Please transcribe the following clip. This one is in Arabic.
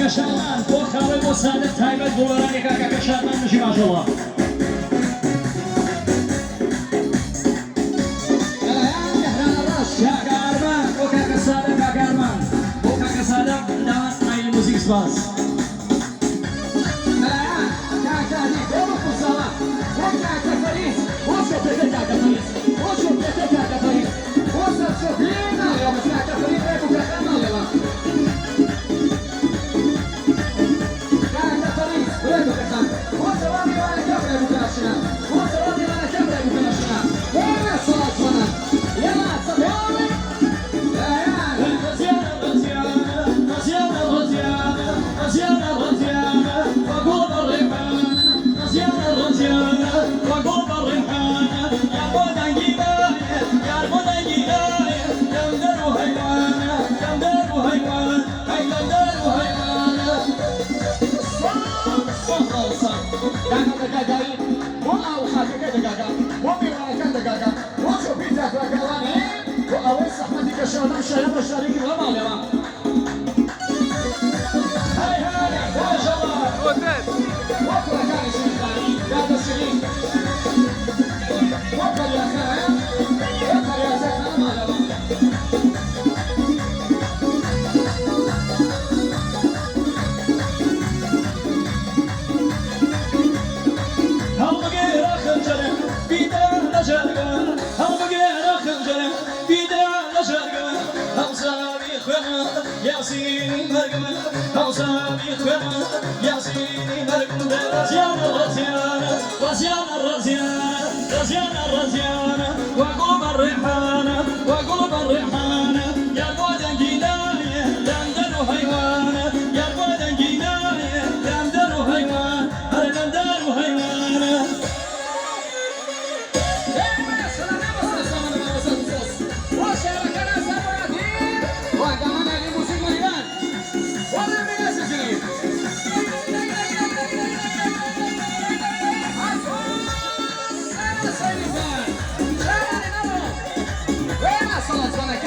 كشامان بۆ خاڵی بۆ سادت تایبەت بۆ وەرانی کاکە کەشامان نژی ماشەڵڵا کاکە ئارمان بۆ کاکە سادە کاکە ئارمان بۆ کاکە سادە داوات ئایلی موزیک سپاس کاکە هەدی بۆ بخوسەڵە بۆ کاکە فەریز بۆ شۆپێتە کاکە فەریز بۆ شۆپێتە کاکە فەریز بۆ سەرشۆپێ ناڵێەوە بەس کاکە فەریز ڕێک و کاکە ناڵێەوە کاکە فەریز ڕێک و کاکە بۆ سەڵامی وانەکە ڕێک و کاشنە بۆ سەڵامی وانەکە ڕێک و کاشنە وێنە سەڵات وانە یەلا سەڵامی شادم شاید شریکی ما مالما هاي هاي ما شاء الله وقت كان شيخاني يا تسليم وقت يا خير وقت يا زكاه مالما هم غير خنجر بيدار لجرقه هم غير خنجر بيدار لجرقه هوسابي خما ياسين مرقمه هوسابي خما ياسين مرقمه رزيان الرزيان رزيان الرزيان رزيان الرزيان وقلب الريحان وقلب الريحان